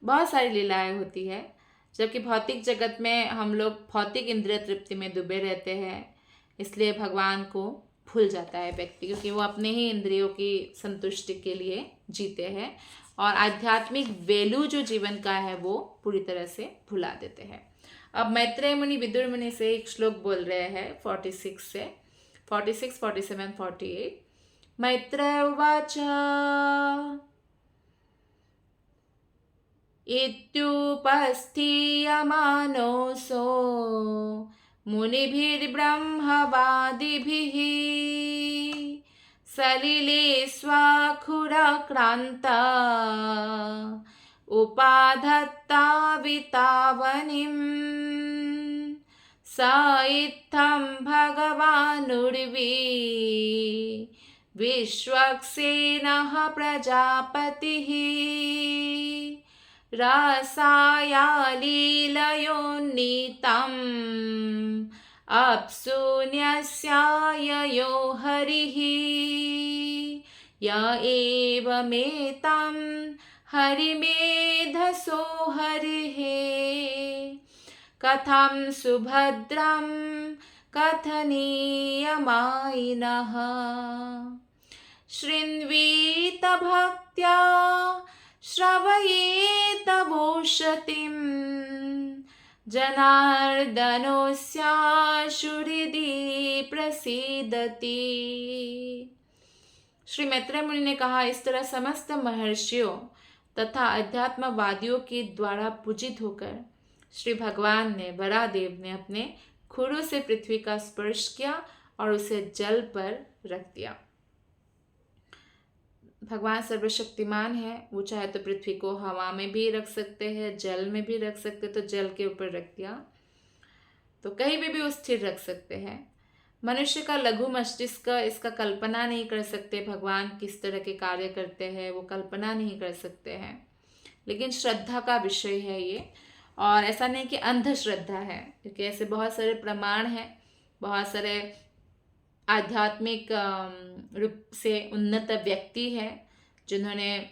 बहुत सारी लीलाएं होती है। जबकि भौतिक जगत में हम लोग भौतिक इंद्रिय तृप्ति में डूबे रहते हैं, इसलिए भगवान को भूल जाता है व्यक्ति, क्योंकि वो अपने ही इंद्रियों की संतुष्टि के लिए जीते हैं और आध्यात्मिक वैल्यू जो जीवन का है वो पूरी तरह से भुला देते हैं। अब मैत्रेय मुनि विदुर मुनि से एक श्लोक बोल रहे हैं 46 से 46, 47, 48। मैत्रेय उवाच इत्युपस्थीयमानोऽसो मुनिभिर्ब्रह्मवादिभिः सलिले स्वाखुराक्रान्ता उपाधत्ता वितावनिम् स इत्थं भगवानुर्वी विश्वक्सेनः प्रजापतिः रसाया लीलयोन्नीतम् अप्सुन्यस्याययो हरिः य एवमेतं हरिमेधसो हरिः कथं सुभद्रं कथनीयमायिनः शृण्वीत भक्त्या श्रवयेत भूषतिं जनार्दनोऽस्याशुहृदि प्रसीदति। श्री मैत्रेय मुनि ने कहा, इस तरह समस्त महर्षियों तथा अध्यात्मवादियों के द्वारा पूजित होकर श्री भगवान ने, वरादेव ने अपने खुरों से पृथ्वी का स्पर्श किया और उसे जल पर रख दिया। भगवान सर्वशक्तिमान है, वो चाहे तो पृथ्वी को हवा में भी रख सकते हैं, जल में भी रख सकते, तो जल के ऊपर रख दिया, तो कहीं भी वो स्थिर रख सकते हैं। मनुष्य का लघु मस्तिष्क इसका कल्पना नहीं कर सकते, भगवान किस तरह के कार्य करते हैं वो कल्पना नहीं कर सकते हैं। लेकिन श्रद्धा का विषय है ये, और ऐसा नहीं कि अंधश्रद्धा है, क्योंकि ऐसे बहुत सारे प्रमाण हैं, बहुत सारे आध्यात्मिक रूप से उन्नत व्यक्ति हैं जिन्होंने,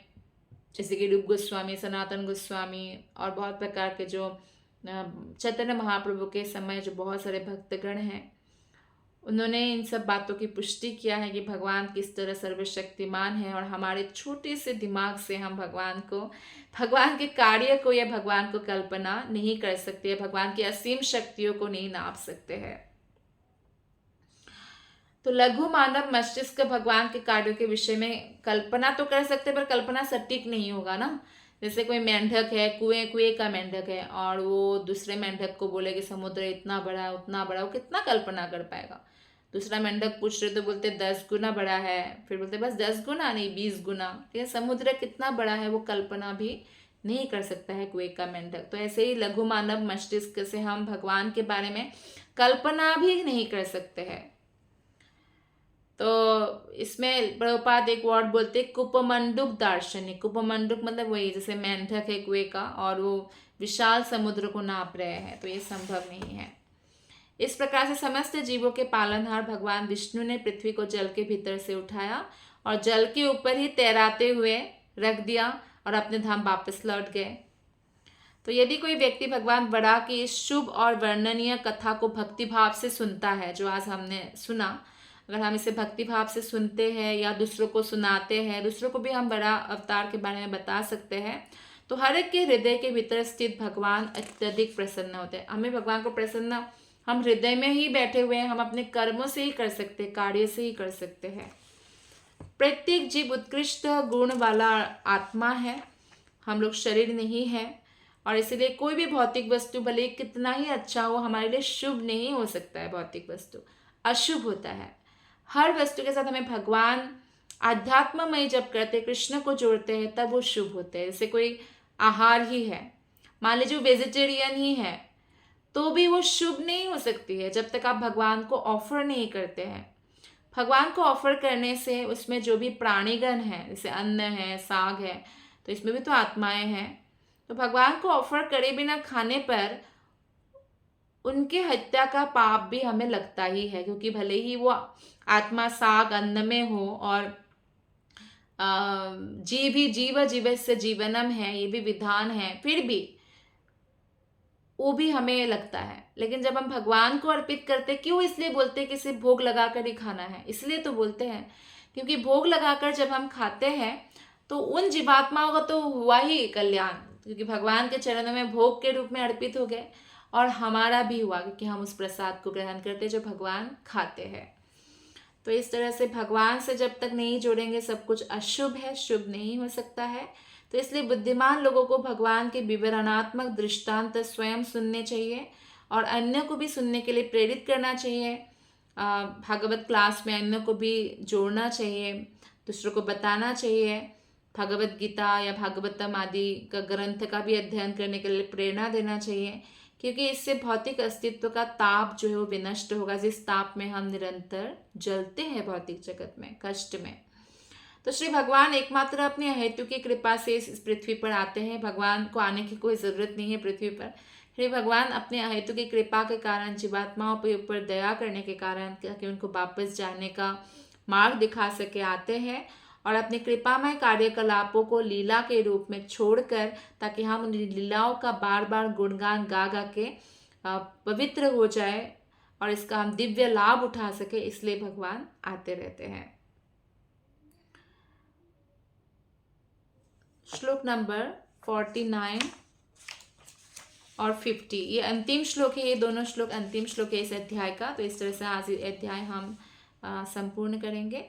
जैसे कि रूप गोस्वामी, सनातन गोस्वामी और बहुत प्रकार के जो चैतन्य महाप्रभु के समय जो बहुत सारे भक्तगण हैं, उन्होंने इन सब बातों की पुष्टि किया है कि भगवान किस तरह सर्वशक्तिमान है, और हमारे छोटे से दिमाग से हम भगवान को, भगवान के कार्य को या भगवान को कल्पना नहीं कर सकते, भगवान की असीम शक्तियों को नहीं नाप सकते हैं। तो लघु मानव मस्तिष्क भगवान के कार्यों के विषय में कल्पना तो कर सकते, पर कल्पना सटीक नहीं होगा ना। जैसे कोई मेंढक है, कुएं कुएं का मेंढक है, और वो दूसरे मेंढक को बोले कि समुद्र इतना बड़ा है उतना बड़ा, वो कितना कल्पना कर पाएगा। दूसरा मेंढक पूछ रहे तो बोलते 10 गुना बड़ा है, फिर बोलते बस 10 गुना नहीं 20 गुना। ठीक है, समुद्र कितना बड़ा है वो कल्पना भी नहीं कर सकता है कुएं का मेंढक। तो ऐसे ही लघु मानव मस्तिष्क से हम भगवान के बारे में कल्पना भी नहीं कर सकते हैं। तो इसमें प्रभुपाद एक वर्ड बोलते हैं कुपमंडुक दार्शनिक। कुपमंडुक मतलब वही जैसे मेंढक है कुएं का और वो विशाल समुद्र को नाप रहे हैं, तो ये संभव नहीं है। इस प्रकार से समस्त जीवों के पालनहार भगवान विष्णु ने पृथ्वी को जल के भीतर से उठाया और जल के ऊपर ही तैराते हुए रख दिया और अपने धाम वापस लौट गए। तो यदि कोई व्यक्ति भगवान बड़ा की इस शुभ और वर्णनीय कथा को भक्तिभाव से सुनता है, जो आज हमने सुना, अगर हम इसे भक्तिभाव से सुनते हैं या दूसरों को सुनाते हैं, दूसरों को भी हम बड़ा अवतार के बारे में बता सकते हैं, तो हर एक के हृदय के भीतर स्थित भगवान अत्यधिक प्रसन्न होते हैं। हमें भगवान को प्रसन्न हम हृदय में ही बैठे हुए हैं, हम अपने कर्मों से ही कर सकते हैं, कार्य से ही कर सकते हैं। प्रत्येक जीव उत्कृष्ट गुण वाला आत्मा है, हम लोग शरीर नहीं है, और इसलिए कोई भी भौतिक वस्तु भले कितना ही अच्छा हो हमारे लिए शुभ नहीं हो सकता है। भौतिक वस्तु अशुभ होता है। हर वस्तु के साथ हमें भगवान आध्यात्ममय जब करते, कृष्ण को जोड़ते हैं, तब वो शुभ होते हैं। जैसे कोई आहार ही है, मान लीजिए वेजिटेरियन ही है, तो भी वो शुभ नहीं हो सकती है जब तक आप भगवान को ऑफर नहीं करते हैं। भगवान को ऑफर करने से उसमें जो भी प्राणीगण है, जैसे अन्न है, साग है, तो इसमें भी तो आत्माएं हैं। तो भगवान को ऑफर करे बिना खाने पर उनके हत्या का पाप भी हमें लगता ही है, क्योंकि भले ही वो आत्मा साग अन्न में हो और जीव जीवस्य जीवनम है, ये भी विधान है, फिर भी वो भी हमें लगता है। लेकिन जब हम भगवान को अर्पित करते, क्यों इसलिए बोलते हैं कि सिर्फ भोग लगाकर ही खाना है, इसलिए तो बोलते हैं क्योंकि भोग लगाकर जब हम खाते हैं तो उन जीवात्माओं का तो हुआ ही कल्याण, क्योंकि भगवान के चरणों में भोग के रूप में अर्पित हो गए, और हमारा भी हुआ क्योंकि हम उस प्रसाद को ग्रहण करते जो भगवान खाते हैं। तो इस तरह से भगवान से जब तक नहीं जोड़ेंगे सब कुछ अशुभ है, शुभ नहीं हो सकता है। तो इसलिए बुद्धिमान लोगों को भगवान के विवरणात्मक दृष्टांत स्वयं सुनने चाहिए और अन्य को भी सुनने के लिए प्रेरित करना चाहिए। भागवत क्लास में अन्य को भी जोड़ना चाहिए, दूसरों को बताना चाहिए। भगवत गीता या भागवतम आदि का ग्रंथ का भी अध्ययन करने के लिए प्रेरणा देना चाहिए, क्योंकि इससे भौतिक अस्तित्व का ताप जो है वो विनष्ट होगा, जिस ताप में हम निरंतर जलते हैं भौतिक जगत में, कष्ट में। तो श्री भगवान एकमात्र अपनी अहेतु की कृपा से इस पृथ्वी पर आते हैं। भगवान को आने की कोई ज़रूरत नहीं है पृथ्वी पर। श्री भगवान अपने अहेतु की कृपा के कारण, जीवात्माओं के ऊपर दया करने के कारण, ताकि उनको वापस जाने का मार्ग दिखा सके, आते हैं और अपनी कृपामय कार्यकलापों को लीला के रूप में छोड़कर, ताकि हम उन लीलाओं का बार बार गुणगान गा गा के पवित्र हो जाए और इसका हम दिव्य लाभ उठा सके, इसलिए भगवान आते रहते हैं। श्लोक नंबर 49 और 50, ये अंतिम श्लोक है, ये दोनों श्लोक अंतिम श्लोक है इस अध्याय का। तो इस तरह से आज अध्याय हम संपूर्ण करेंगे।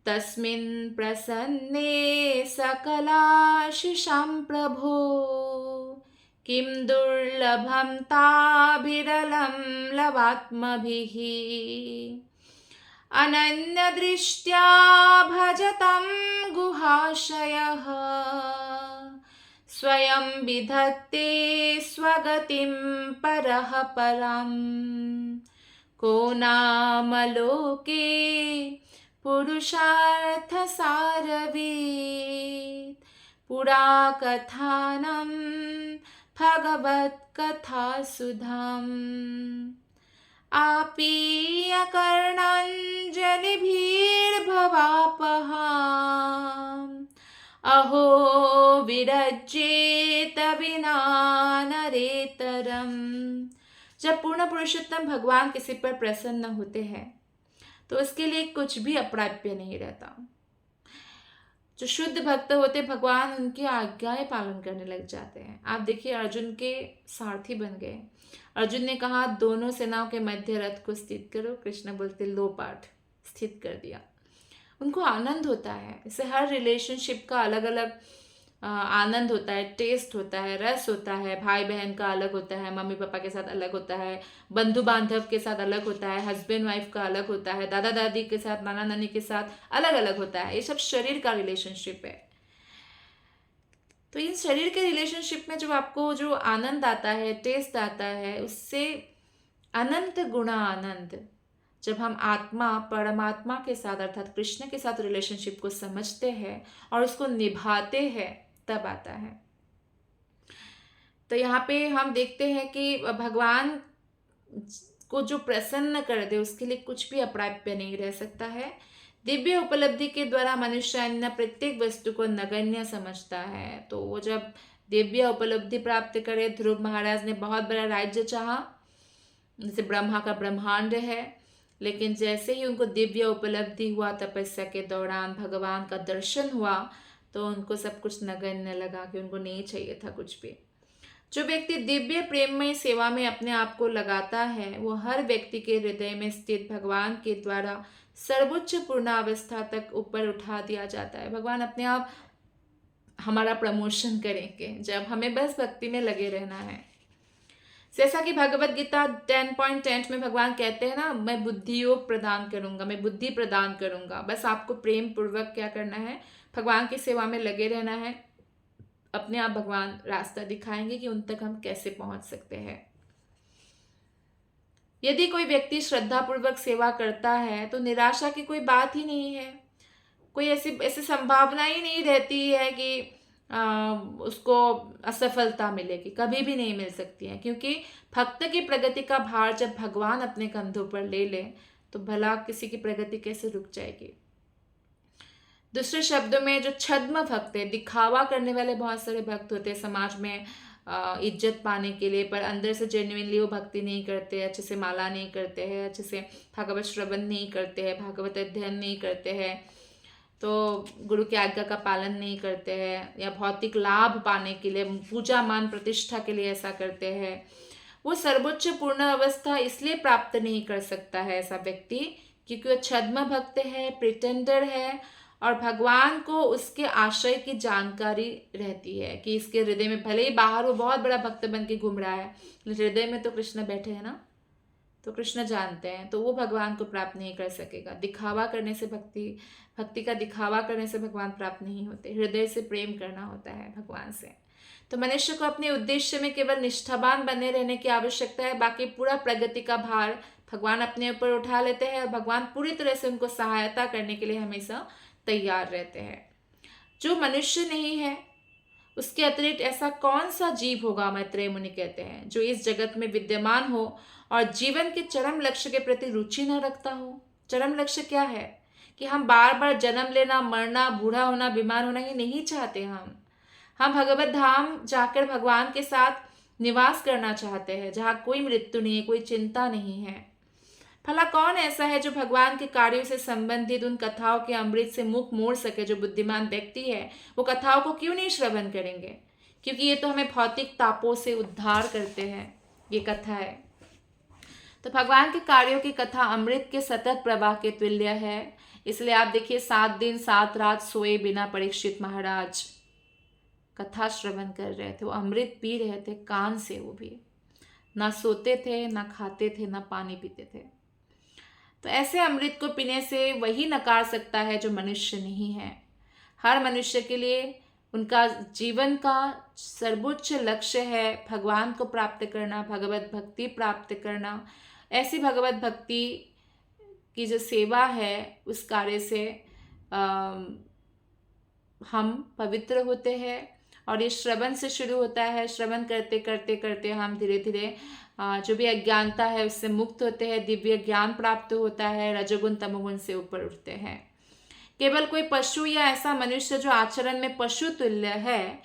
तस्मिन् प्रसन्ने सकलाशिषां प्रभो किं दुर्लभं ताभिरलं लवात्मभिः अनन्यदृष्ट्या भजतं गुहाशयः स्वयं विधत्ते स्वगतिं परः परम् को नाम लोके पुरुषार्थ सारवेत् पुरा कथानं भगवत् कथा सुधाम् आपीय कर्णाञ्जलिभिर्भवापहाम् अहो विरज्येत विना नरेतरम्। जब पूर्ण पुरुषोत्तम भगवान किसी पर प्रसन्न होते हैं तो उसके लिए कुछ भी अप्राप्य नहीं रहता। जो शुद्ध भक्त होते भगवान उनकी आज्ञाएं पालन करने लग जाते हैं। आप देखिए अर्जुन के सारथी बन गए। अर्जुन ने कहा दोनों सेनाओं के मध्य रथ को स्थित करो, कृष्ण बोलते लो पाठ स्थित कर दिया। उनको आनंद होता है। इससे हर रिलेशनशिप का अलग अलग आनंद होता है, टेस्ट होता है, रस होता है। भाई बहन का अलग होता है, मम्मी पापा के साथ अलग होता है, बंधु बांधव के साथ अलग होता है, हस्बैंड वाइफ का अलग होता है, दादा दादी के साथ, नाना नानी के साथ अलग अलग होता है। ये सब शरीर का रिलेशनशिप है। तो इन शरीर के रिलेशनशिप में जो आपको जो आनंद आता है, टेस्ट आता है, उससे अनंत गुणा आनंद जब हम आत्मा परमात्मा के साथ अर्थात कृष्ण के साथ रिलेशनशिप को समझते हैं और उसको निभाते हैं तब आता है। तो यहाँ पे हम देखते हैं कि भगवान को जो प्रसन्न कर दे उसके लिए कुछ भी अप्राप्य नहीं रह सकता है। दिव्य उपलब्धि के द्वारा मनुष्य अन्य प्रत्येक वस्तु को नगण्य समझता है। तो वो जब दिव्य उपलब्धि प्राप्त करे, ध्रुव महाराज ने बहुत बड़ा राज्य चाहा, जैसे ब्रह्मा का ब्रह्मांड है, लेकिन जैसे ही उनको दिव्य उपलब्धि हुआ, तपस्या के दौरान भगवान का दर्शन हुआ, तो उनको सब कुछ नगण्य लगा कि उनको नहीं चाहिए था कुछ भी। जो व्यक्ति दिव्य प्रेममय सेवा में अपने आप को लगाता है, वो हर व्यक्ति के हृदय में स्थित भगवान के द्वारा सर्वोच्च पूर्णावस्था तक ऊपर उठा दिया जाता है। भगवान अपने आप हमारा प्रमोशन करेंगे जब हमें बस भक्ति में लगे रहना है। जैसा कि भगवत गीता 10.10 में भगवान कहते हैं ना, मैं बुद्धि योग प्रदान करूंगा, मैं बुद्धि प्रदान करूंगा। बस आपको प्रेम पूर्वक क्या करना है, भगवान की सेवा में लगे रहना है। अपने आप भगवान रास्ता दिखाएंगे कि उन तक हम कैसे पहुंच सकते हैं। यदि कोई व्यक्ति श्रद्धा पूर्वक सेवा करता है तो निराशा की कोई बात ही नहीं है। कोई ऐसी संभावना ही नहीं रहती है कि उसको असफलता मिलेगी, कभी भी नहीं मिल सकती है। क्योंकि भक्त की प्रगति का भार जब भगवान अपने कंधों पर ले ले तो भला किसी की प्रगति कैसे रुक जाएगी। दूसरे शब्दों में जो छद्म भक्त है, दिखावा करने वाले बहुत सारे भक्त होते हैं समाज में इज्जत पाने के लिए, पर अंदर से जेन्युइनली वो भक्ति नहीं करते, अच्छे से माला नहीं करते हैं, अच्छे से भागवत श्रवण नहीं करते हैं, भागवत अध्ययन नहीं करते हैं, तो गुरु की आज्ञा का पालन नहीं करते हैं, या भौतिक लाभ पाने के लिए, पूजा मान प्रतिष्ठा के लिए ऐसा करते हैं। वो सर्वोच्च पूर्ण अवस्था इसलिए प्राप्त नहीं कर सकता है ऐसा व्यक्ति क्योंकि वो छद्म भक्त है, प्रिटेंडर है, और भगवान को उसके आशय की जानकारी रहती है कि इसके हृदय में, भले ही बाहर वो बहुत बड़ा भक्त बन के घूम रहा है, लेकिन हृदय में तो कृष्ण बैठे हैं ना, तो कृष्ण जानते हैं, तो वो भगवान को प्राप्त नहीं कर सकेगा। दिखावा करने से भक्ति का दिखावा करने से भगवान प्राप्त नहीं होते। हृदय से प्रेम करना होता है भगवान से। तो मनुष्य को अपने उद्देश्य में केवल निष्ठावान बने रहने की आवश्यकता है, बाकी पूरा प्रगति का भार भगवान अपने ऊपर उठा लेते हैं और भगवान पूरी तरह से उनको सहायता करने के लिए हमेशा तैयार रहते हैं। जो मनुष्य नहीं है उसके अतिरिक्त ऐसा कौन सा जीव होगा, मैत्रेय मुनि कहते हैं, जो इस जगत में विद्यमान हो और जीवन के चरम लक्ष्य के प्रति रुचि न रखता हो। चरम लक्ष्य क्या है कि हम बार बार जन्म लेना, मरना, बूढ़ा होना, बीमार होना ये नहीं चाहते। हम भगवत धाम जाकर भगवान के साथ निवास करना चाहते हैं, जहाँ कोई मृत्यु नहीं है, कोई चिंता नहीं है। भला कौन ऐसा है जो भगवान के कार्यों से संबंधित उन कथाओं के अमृत से मुख मोड़ सके। जो बुद्धिमान व्यक्ति है वो कथाओं को क्यों नहीं श्रवण करेंगे, क्योंकि ये तो हमें भौतिक तापों से उद्धार करते हैं, ये कथा है। तो भगवान के कार्यों की कथा अमृत के सतत प्रवाह के तुल्य है। इसलिए आप देखिए 7 दिन 7 रात सोए बिना परीक्षित महाराज कथा श्रवण कर रहे थे, वो अमृत पी रहे थे कान से, वो भी ना सोते थे, ना खाते थे, ना पानी पीते थे। तो ऐसे अमृत को पीने से वही नकार सकता है जो मनुष्य नहीं है। हर मनुष्य के लिए उनका जीवन का सर्वोच्च लक्ष्य है भगवान को प्राप्त करना, भगवत भक्ति प्राप्त करना। ऐसी भगवत भक्ति की जो सेवा है उस कार्य से हम पवित्र होते हैं, और ये श्रवण से शुरू होता है। श्रवण करते करते करते हम धीरे धीरे जो भी अज्ञानता है उससे मुक्त होते हैं, दिव्य ज्ञान प्राप्त होता है, रजोगुण तमोगुण से ऊपर उठते हैं। केवल कोई पशु या ऐसा मनुष्य जो आचरण में पशु तुल्य है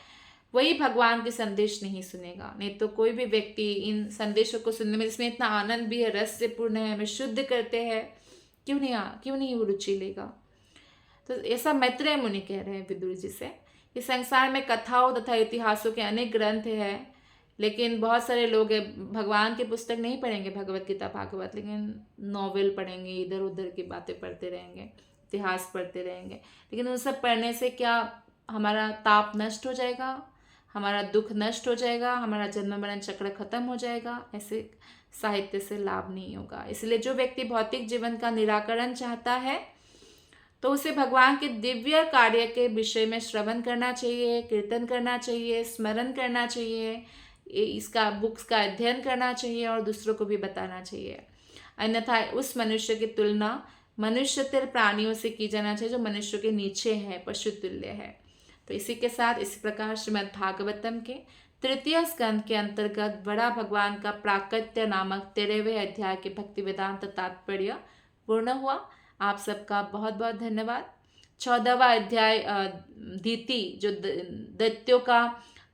वही भगवान के संदेश नहीं सुनेगा। नहीं तो कोई भी व्यक्ति इन संदेशों को सुनने में, जिसमें इतना आनंद भी है, रस से पूर्ण है, हमें शुद्ध करते हैं, क्यों नहीं वो रुचि लेगा। तो ऐसा मैत्रेय मुनि कह रहे हैं विदुर जी से। इस संसार में कथाओं तथा इतिहासों के अनेक ग्रंथ हैं, लेकिन बहुत सारे लोग भगवान की पुस्तक नहीं पढ़ेंगे, भगवत गीता भागवत, लेकिन नॉवेल पढ़ेंगे, इधर उधर की बातें पढ़ते रहेंगे, इतिहास पढ़ते रहेंगे। लेकिन उन सब पढ़ने से क्या हमारा ताप नष्ट हो जाएगा, हमारा दुख नष्ट हो जाएगा, हमारा जन्म मरण चक्र खत्म हो जाएगा? ऐसे साहित्य से लाभ नहीं होगा। इसलिए जो व्यक्ति भौतिक जीवन का निराकरण चाहता है तो उसे भगवान के दिव्य कार्य के विषय में श्रवण करना चाहिए, कीर्तन करना चाहिए, स्मरण करना चाहिए, इसका बुक्स का अध्ययन करना चाहिए और दूसरों को भी बताना चाहिए। अन्यथा उस मनुष्य की तुलना मनुष्यतर प्राणियों से की जाना चाहिए जो मनुष्य के नीचे है, पशु तुल्य है। तो इसी के साथ इसी प्रकार श्रीमद् भागवतम के तृतीय स्कंद के अंतर्गत बड़ा भगवान का प्राकट्य नामक 13वें अध्याय के भक्ति वेदांत तात्पर्य पूर्ण हुआ। आप सबका बहुत बहुत धन्यवाद। 14वां अध्याय दीति, जो दैत्यों का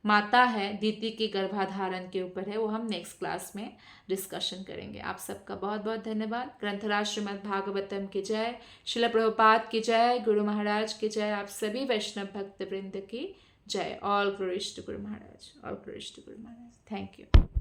माता है, दीति की गर्भाधारण के ऊपर है, वो हम नेक्स्ट क्लास में डिस्कशन करेंगे। आप सबका बहुत बहुत धन्यवाद। ग्रंथराज श्रीमद् भागवतम की जय, श्रील प्रभुपाद की जय, गुरु महाराज की जय, आप सभी वैष्णव भक्त वृंद की जय। All glories to Guru Maharaj, all glories to Guru Maharaj. Thank you.